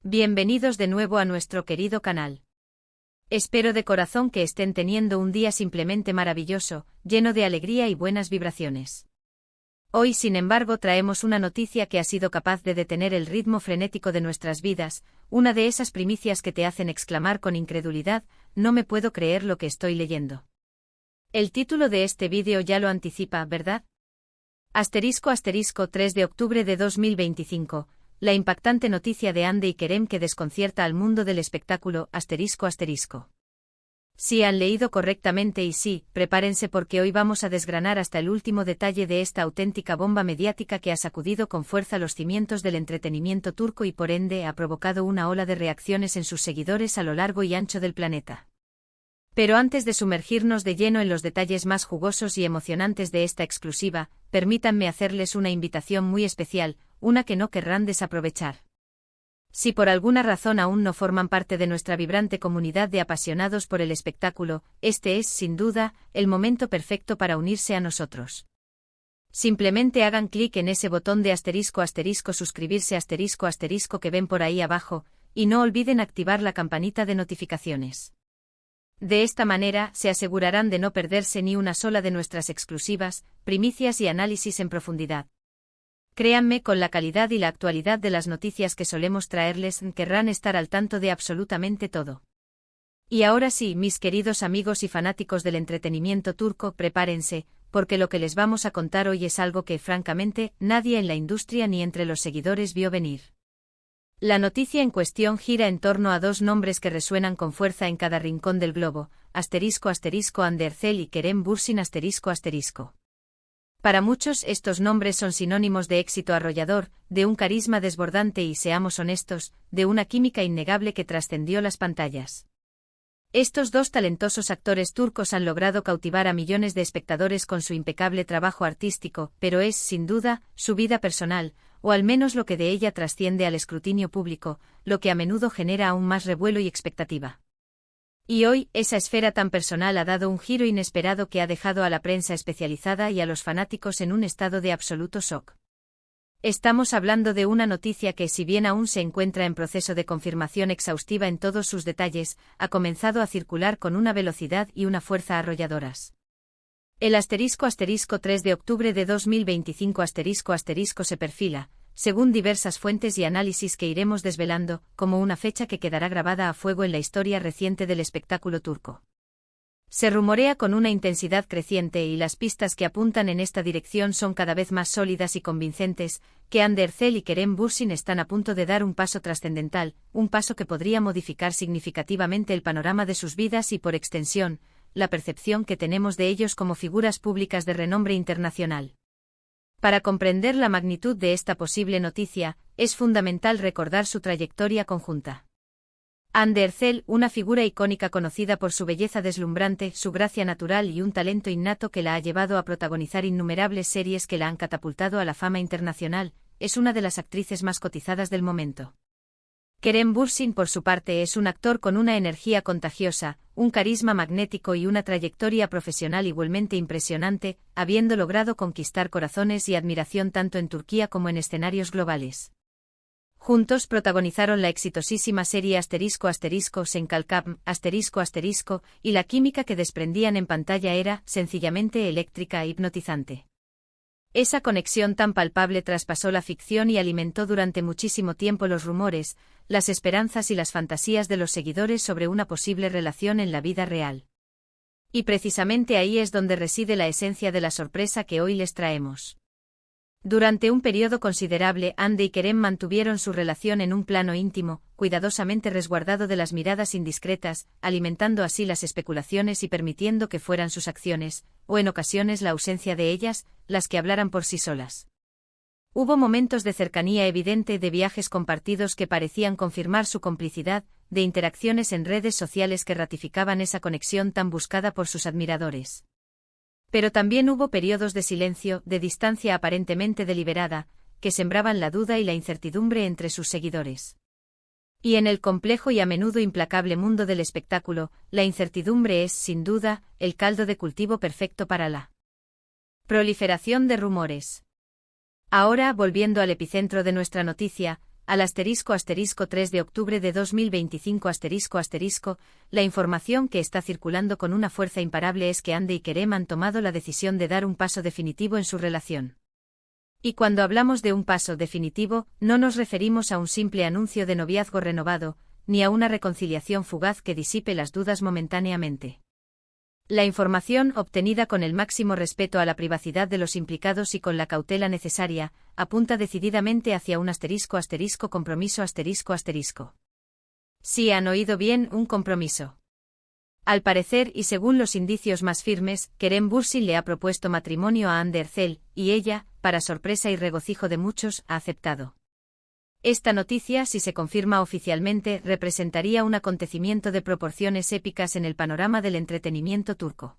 Bienvenidos de nuevo a nuestro querido canal. Espero de corazón que estén teniendo un día simplemente maravilloso, lleno de alegría y buenas vibraciones. Hoy, sin embargo, traemos una noticia que ha sido capaz de detener el ritmo frenético de nuestras vidas, una de esas primicias que te hacen exclamar con incredulidad: no me puedo creer lo que estoy leyendo. El título de este vídeo ya lo anticipa, ¿verdad? ***3 de octubre de 2025, la impactante noticia de Hande y Kerem que desconcierta al mundo del espectáculo. ***. Si han leído correctamente y sí, prepárense porque hoy vamos a desgranar hasta el último detalle de esta auténtica bomba mediática que ha sacudido con fuerza los cimientos del entretenimiento turco y por ende ha provocado una ola de reacciones en sus seguidores a lo largo y ancho del planeta. Pero antes de sumergirnos de lleno en los detalles más jugosos y emocionantes de esta exclusiva, permítanme hacerles una invitación muy especial, una que no querrán desaprovechar. Si por alguna razón aún no forman parte de nuestra vibrante comunidad de apasionados por el espectáculo, este es, sin duda, el momento perfecto para unirse a nosotros. Simplemente hagan clic en ese botón de **suscribirse *** que ven por ahí abajo, y no olviden activar la campanita de notificaciones. De esta manera, se asegurarán de no perderse ni una sola de nuestras exclusivas, primicias y análisis en profundidad. Créanme, con la calidad y la actualidad de las noticias que solemos traerles, querrán estar al tanto de absolutamente todo. Y ahora sí, mis queridos amigos y fanáticos del entretenimiento turco, prepárense, porque lo que les vamos a contar hoy es algo que, francamente, nadie en la industria ni entre los seguidores vio venir. La noticia en cuestión gira en torno a dos nombres que resuenan con fuerza en cada rincón del globo, ***Hande Erçel y Kerem Bürsin ***. Para muchos estos nombres son sinónimos de éxito arrollador, de un carisma desbordante y, seamos honestos, de una química innegable que trascendió las pantallas. Estos dos talentosos actores turcos han logrado cautivar a millones de espectadores con su impecable trabajo artístico, pero es, sin duda, su vida personal, o al menos lo que de ella trasciende al escrutinio público, lo que a menudo genera aún más revuelo y expectativa. Y hoy, esa esfera tan personal ha dado un giro inesperado que ha dejado a la prensa especializada y a los fanáticos en un estado de absoluto shock. Estamos hablando de una noticia que, si bien aún se encuentra en proceso de confirmación exhaustiva en todos sus detalles, ha comenzado a circular con una velocidad y una fuerza arrolladoras. El ***3 de octubre de 2025 *** se perfila, según diversas fuentes y análisis que iremos desvelando, como una fecha que quedará grabada a fuego en la historia reciente del espectáculo turco. Se rumorea con una intensidad creciente y las pistas que apuntan en esta dirección son cada vez más sólidas y convincentes, que Hande Erçel y Kerem Bürsin están a punto de dar un paso trascendental, un paso que podría modificar significativamente el panorama de sus vidas y, por extensión, la percepción que tenemos de ellos como figuras públicas de renombre internacional. Para comprender la magnitud de esta posible noticia, es fundamental recordar su trayectoria conjunta. Hande Erçel, una figura icónica conocida por su belleza deslumbrante, su gracia natural y un talento innato que la ha llevado a protagonizar innumerables series que la han catapultado a la fama internacional, es una de las actrices más cotizadas del momento. Kerem Bürsin, por su parte, es un actor con una energía contagiosa, un carisma magnético y una trayectoria profesional igualmente impresionante, habiendo logrado conquistar corazones y admiración tanto en Turquía como en escenarios globales. Juntos protagonizaron la exitosísima serie ***Senkalkam***, y la química que desprendían en pantalla era, sencillamente, eléctrica e hipnotizante. Esa conexión tan palpable traspasó la ficción y alimentó durante muchísimo tiempo los rumores, las esperanzas y las fantasías de los seguidores sobre una posible relación en la vida real. Y precisamente ahí es donde reside la esencia de la sorpresa que hoy les traemos. Durante un periodo considerable, Hande y Kerem mantuvieron su relación en un plano íntimo, cuidadosamente resguardado de las miradas indiscretas, alimentando así las especulaciones y permitiendo que fueran sus acciones, o en ocasiones la ausencia de ellas, las que hablaran por sí solas. Hubo momentos de cercanía evidente, de viajes compartidos que parecían confirmar su complicidad, de interacciones en redes sociales que ratificaban esa conexión tan buscada por sus admiradores. Pero también hubo periodos de silencio, de distancia aparentemente deliberada, que sembraban la duda y la incertidumbre entre sus seguidores. Y en el complejo y a menudo implacable mundo del espectáculo, la incertidumbre es, sin duda, el caldo de cultivo perfecto para la proliferación de rumores. Ahora, volviendo al epicentro de nuestra noticia, al *3 de octubre de 2025 *, la información que está circulando con una fuerza imparable es que Hande y Kerem han tomado la decisión de dar un paso definitivo en su relación. Y cuando hablamos de un paso definitivo, no nos referimos a un simple anuncio de noviazgo renovado, ni a una reconciliación fugaz que disipe las dudas momentáneamente. La información, obtenida con el máximo respeto a la privacidad de los implicados y con la cautela necesaria, apunta decididamente hacia un compromiso. Sí, han oído bien, un compromiso. Al parecer, y según los indicios más firmes, Kerem Bürsin le ha propuesto matrimonio a Hande Erçel, y ella, para sorpresa y regocijo de muchos, ha aceptado. Esta noticia, si se confirma oficialmente, representaría un acontecimiento de proporciones épicas en el panorama del entretenimiento turco.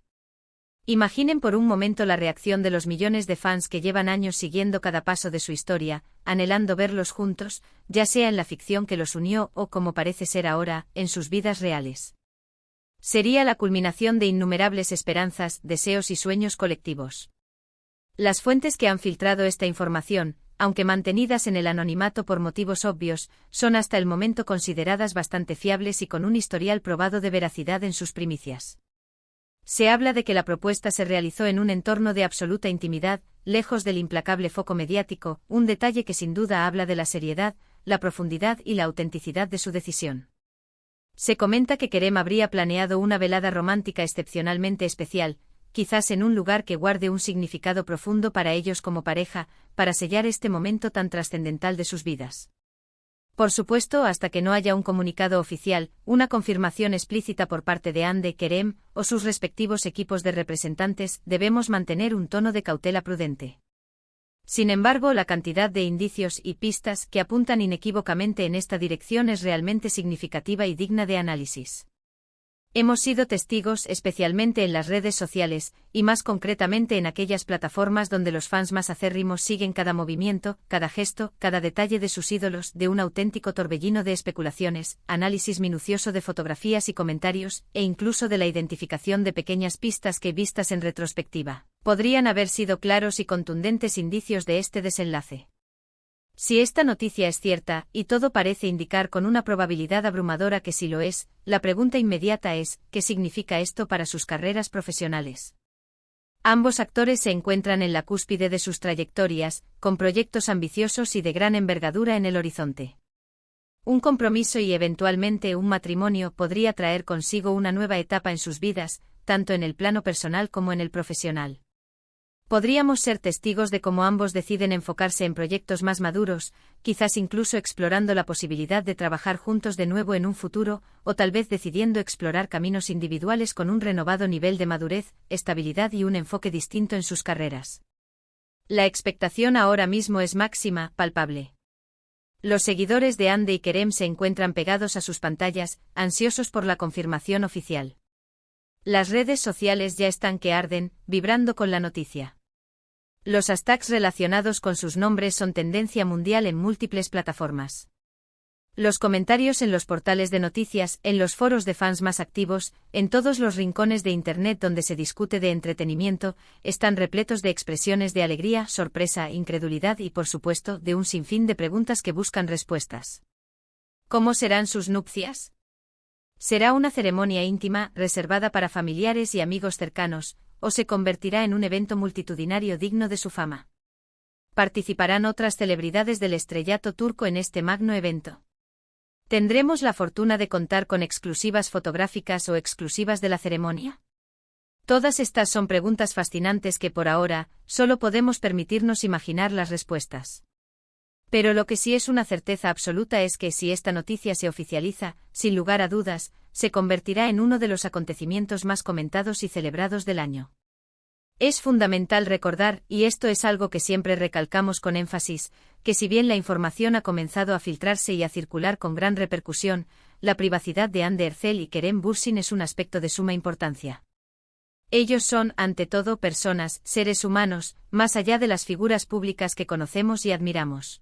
Imaginen por un momento la reacción de los millones de fans que llevan años siguiendo cada paso de su historia, anhelando verlos juntos, ya sea en la ficción que los unió o, como parece ser ahora, en sus vidas reales. Sería la culminación de innumerables esperanzas, deseos y sueños colectivos. Las fuentes que han filtrado esta información, aunque mantenidas en el anonimato por motivos obvios, son hasta el momento consideradas bastante fiables y con un historial probado de veracidad en sus primicias. Se habla de que la propuesta se realizó en un entorno de absoluta intimidad, lejos del implacable foco mediático, un detalle que sin duda habla de la seriedad, la profundidad y la autenticidad de su decisión. Se comenta que Kerem habría planeado una velada romántica excepcionalmente especial, quizás en un lugar que guarde un significado profundo para ellos como pareja, para sellar este momento tan trascendental de sus vidas. Por supuesto, hasta que no haya un comunicado oficial, una confirmación explícita por parte de Hande, Kerem, o sus respectivos equipos de representantes, debemos mantener un tono de cautela prudente. Sin embargo, la cantidad de indicios y pistas que apuntan inequívocamente en esta dirección es realmente significativa y digna de análisis. Hemos sido testigos, especialmente en las redes sociales, y más concretamente en aquellas plataformas donde los fans más acérrimos siguen cada movimiento, cada gesto, cada detalle de sus ídolos, de un auténtico torbellino de especulaciones, análisis minucioso de fotografías y comentarios, e incluso de la identificación de pequeñas pistas que, vistas en retrospectiva, podrían haber sido claros y contundentes indicios de este desenlace. Si esta noticia es cierta, y todo parece indicar con una probabilidad abrumadora que sí lo es, la pregunta inmediata es, ¿qué significa esto para sus carreras profesionales? Ambos actores se encuentran en la cúspide de sus trayectorias, con proyectos ambiciosos y de gran envergadura en el horizonte. Un compromiso y eventualmente un matrimonio podría traer consigo una nueva etapa en sus vidas, tanto en el plano personal como en el profesional. Podríamos ser testigos de cómo ambos deciden enfocarse en proyectos más maduros, quizás incluso explorando la posibilidad de trabajar juntos de nuevo en un futuro, o tal vez decidiendo explorar caminos individuales con un renovado nivel de madurez, estabilidad y un enfoque distinto en sus carreras. La expectación ahora mismo es máxima, palpable. Los seguidores de Hande y Kerem se encuentran pegados a sus pantallas, ansiosos por la confirmación oficial. Las redes sociales ya están que arden, vibrando con la noticia. Los hashtags relacionados con sus nombres son tendencia mundial en múltiples plataformas. Los comentarios en los portales de noticias, en los foros de fans más activos, en todos los rincones de Internet donde se discute de entretenimiento, están repletos de expresiones de alegría, sorpresa, incredulidad y, por supuesto, de un sinfín de preguntas que buscan respuestas. ¿Cómo serán sus nupcias? ¿Será una ceremonia íntima, reservada para familiares y amigos cercanos, o se convertirá en un evento multitudinario digno de su fama? ¿Participarán otras celebridades del estrellato turco en este magno evento? ¿Tendremos la fortuna de contar con exclusivas fotográficas o exclusivas de la ceremonia? Todas estas son preguntas fascinantes que por ahora, solo podemos permitirnos imaginar las respuestas. Pero lo que sí es una certeza absoluta es que si esta noticia se oficializa, sin lugar a dudas, se convertirá en uno de los acontecimientos más comentados y celebrados del año. Es fundamental recordar, y esto es algo que siempre recalcamos con énfasis, que si bien la información ha comenzado a filtrarse y a circular con gran repercusión, la privacidad de Hande Erçel y Kerem Bürsin es un aspecto de suma importancia. Ellos son, ante todo, personas, seres humanos, más allá de las figuras públicas que conocemos y admiramos.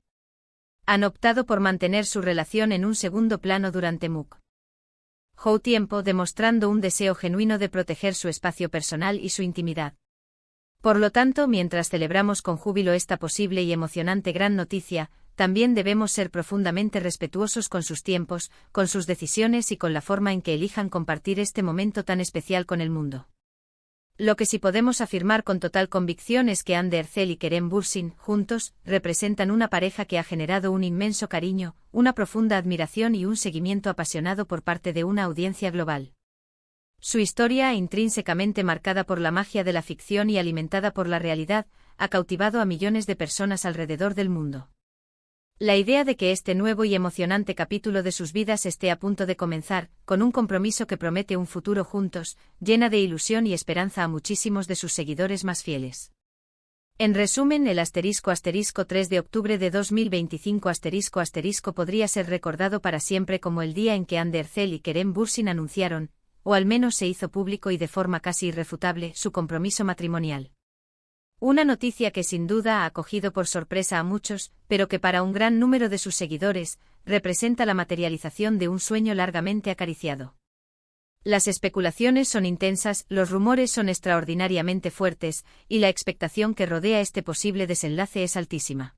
Han optado por mantener su relación en un segundo plano durante mucho tiempo, demostrando un deseo genuino de proteger su espacio personal y su intimidad. Por lo tanto, mientras celebramos con júbilo esta posible y emocionante gran noticia, también debemos ser profundamente respetuosos con sus tiempos, con sus decisiones y con la forma en que elijan compartir este momento tan especial con el mundo. Lo que sí podemos afirmar con total convicción es que Hande Erçel y Kerem Bürsin, juntos, representan una pareja que ha generado un inmenso cariño, una profunda admiración y un seguimiento apasionado por parte de una audiencia global. Su historia, intrínsecamente marcada por la magia de la ficción y alimentada por la realidad, ha cautivado a millones de personas alrededor del mundo. La idea de que este nuevo y emocionante capítulo de sus vidas esté a punto de comenzar, con un compromiso que promete un futuro juntos, llena de ilusión y esperanza a muchísimos de sus seguidores más fieles. En resumen, el *** 3 de octubre de 2025 *** podría ser recordado para siempre como el día en que Hande Erçel y Kerem Bürsin anunciaron, o al menos se hizo público y de forma casi irrefutable, su compromiso matrimonial. Una noticia que sin duda ha acogido por sorpresa a muchos, pero que para un gran número de sus seguidores, representa la materialización de un sueño largamente acariciado. Las especulaciones son intensas, los rumores son extraordinariamente fuertes, y la expectación que rodea este posible desenlace es altísima.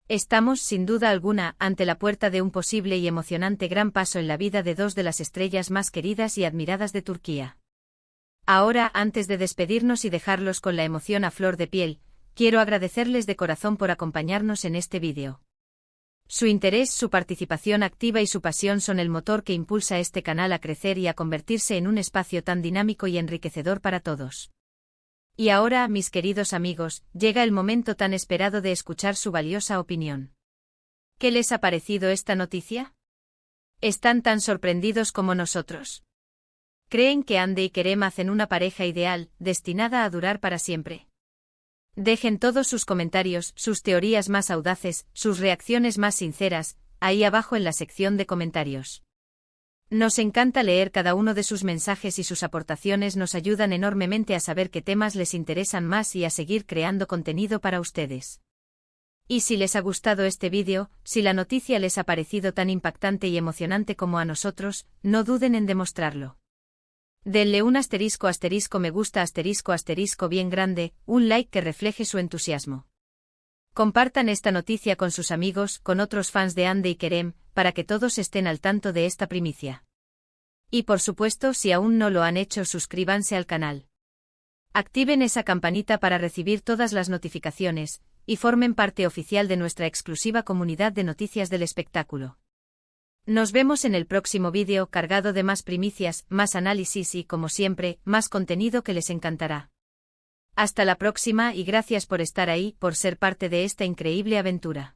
Estamos, sin duda alguna, ante la puerta de un posible y emocionante gran paso en la vida de dos de las estrellas más queridas y admiradas de Turquía. Ahora, antes de despedirnos y dejarlos con la emoción a flor de piel, quiero agradecerles de corazón por acompañarnos en este vídeo. Su interés, su participación activa y su pasión son el motor que impulsa este canal a crecer y a convertirse en un espacio tan dinámico y enriquecedor para todos. Y ahora, mis queridos amigos, llega el momento tan esperado de escuchar su valiosa opinión. ¿Qué les ha parecido esta noticia? ¿Están tan sorprendidos como nosotros? ¿Creen que Hande y Kerem hacen una pareja ideal, destinada a durar para siempre? Dejen todos sus comentarios, sus teorías más audaces, sus reacciones más sinceras, ahí abajo en la sección de comentarios. Nos encanta leer cada uno de sus mensajes y sus aportaciones nos ayudan enormemente a saber qué temas les interesan más y a seguir creando contenido para ustedes. Y si les ha gustado este vídeo, si la noticia les ha parecido tan impactante y emocionante como a nosotros, no duden en demostrarlo. Denle un *** me gusta *** bien grande, un like que refleje su entusiasmo. Compartan esta noticia con sus amigos, con otros fans de Hande y Kerem, para que todos estén al tanto de esta primicia. Y por supuesto, si aún no lo han hecho, suscríbanse al canal. Activen esa campanita para recibir todas las notificaciones, y formen parte oficial de nuestra exclusiva comunidad de noticias del espectáculo. Nos vemos en el próximo vídeo cargado de más primicias, más análisis y, como siempre, más contenido que les encantará. Hasta la próxima y gracias por estar ahí, por ser parte de esta increíble aventura.